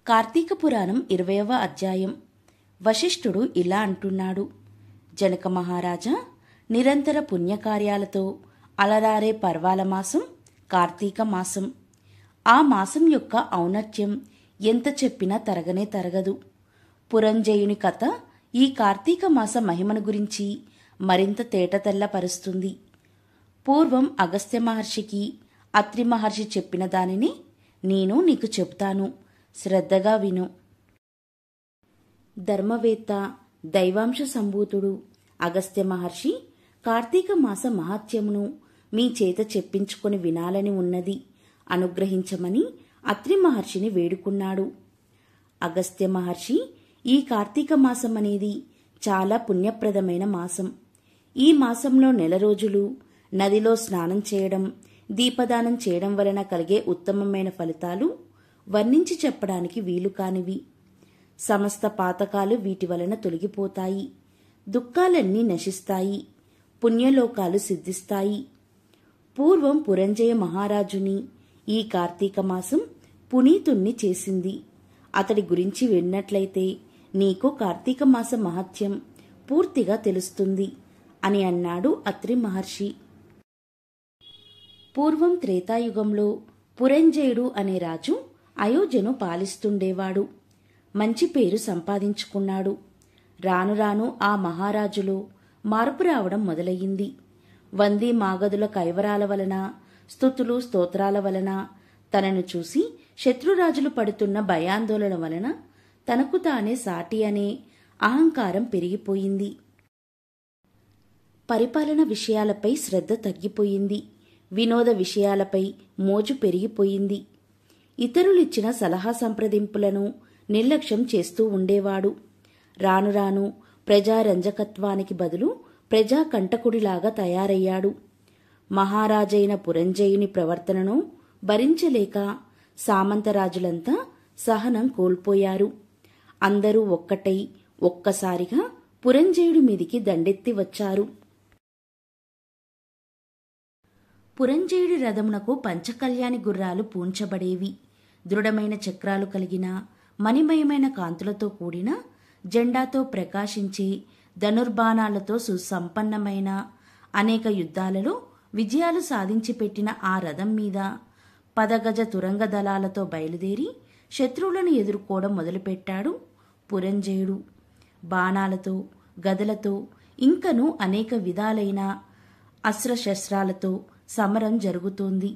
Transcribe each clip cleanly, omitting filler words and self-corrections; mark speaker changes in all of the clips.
Speaker 1: కార్తీక పురాణం 20వ అధ్యాయం. వశిష్ఠుడు ఇలా అంటున్నాడు. జనక మహారాజా, నిరంతర పుణ్యకార్యాలతో అలరారే పర్వాల మాసం కార్తీక మాసం. ఆ మాసం యొక్క ఔన్నత్యం ఎంత చెప్పినా తరగనే తరగదు. పురంజయుని కథ ఈ కార్తీక మాస మహిమను గురించి మరింత తేటతెల్లపరుస్తుంది. పూర్వం అగస్త్య మహర్షికి అత్రి మహర్షి చెప్పిన దానిని నేను నీకు చెబుతాను, శ్రద్ధగా విను. ధర్మవేత్త, దైవాంశ సంభూతుడు అగస్త్య మహర్షి కార్తీక మాస మహాత్యమును మీ చేత చెప్పించుకొని వినాలని ఉన్నది, అనుగ్రహించమని అత్రి మహర్షిని వేడుకున్నాడు. అగస్త్య మహర్షి, ఈ కార్తీక మాసం అనేది చాలా పుణ్యప్రదమైన మాసం. ఈ మాసంలో నెల రోజులు నదిలో స్నానం చేయడం, దీపదానం చేయడం వలన కలిగే ఉత్తమమైన ఫలితాలు వర్ణించి చెప్పడానికి వీలు కానివి. సమస్త పాతకాలు వీటి వలన తొలగిపోతాయి, దుఃఖాలన్నీ నశిస్తాయి, పుణ్యలోకాలు సిద్ధిస్తాయి. పూర్వం పురంజయ మహారాజుని ఈ కార్తీక మాసం పునీతుణ్ణి చేసింది. అతడి గురించి విన్నట్లయితే నీకు కార్తీక మాస మహత్యం పూర్తిగా తెలుస్తుంది అని అన్నాడు అత్రి మహర్షి. పూర్వం త్రేతాయుగంలో పురంజయుడు అనే రాజు అయోధ్యను పాలిస్తుండేవాడు. మంచి పేరు సంపాదించుకున్నాడు. రాను రాను ఆ మహారాజులో మార్పు రావడం మొదలయ్యింది. వంది మాగదుల కైవరాల వలన, స్తుతులు స్తోత్రాల వలన, తనను చూసి శత్రురాజులు పడుతున్న భయాందోళన వలన తనకు తానే సాటి అనే అహంకారం పెరిగిపోయింది. పరిపాలన విషయాలపై శ్రద్ధ తగ్గిపోయింది. వినోద విషయాలపై మోజు పెరిగిపోయింది. ఇతరులిచ్చిన సలహా సంప్రదింపులను నిర్లక్ష్యం చేస్తూ ఉండేవాడు. రాను రాను ప్రజారంజకత్వానికి బదులు ప్రజాకంటకుడిలాగా తయారయ్యాడు. మహారాజైన పురంజయుని ప్రవర్తనను భరించలేక సామంతరాజులంతా సహనం కోల్పోయారు. అందరూ ఒక్కటై ఒక్కసారిగా పురంజయుడి మీదికి దండెత్తి వచ్చారు. పురంజయుడి రథమునకు పంచకళ్యాణి గుర్రాలు పూంచబడేవి. దృఢమైన చక్రాలు కలిగిన మణిమయమైన కాంతులతో కూడిన జెండాతో ప్రకాశించే ధనుర్బాణాలతో సుసంపన్నమైన అనేక యుద్ధాలలో విజయాలు సాధించి పెట్టిన ఆ రథం మీద 10 గజ తురంగ దళాలతో బయలుదేరి శత్రువులను ఎదుర్కోవడం మొదలుపెట్టాడు పురంజయుడు. బాణాలతో, గదలతో, ఇంకనూ అనేక విధాలైన అస్త్రశస్త్రాలతో సమరం జరుగుతోంది.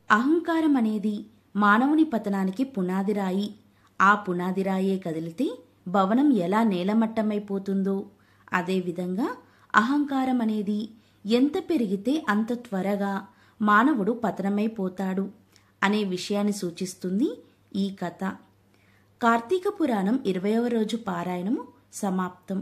Speaker 1: అహంకారం అనేది మానవుని పతనానికి పునాదిరాయి. ఆ పునాదిరాయే కదిలితే భవనం ఎలా నేలమట్టమైపోతుందో అదేవిధంగా అహంకారం అనేది ఎంత పెరిగితే అంత త్వరగా మానవుడు పతనమైపోతాడు అనే విషయాన్ని సూచిస్తుంది ఈ కథ. కార్తీక పురాణం 20వ రోజు పారాయణము సమాప్తం.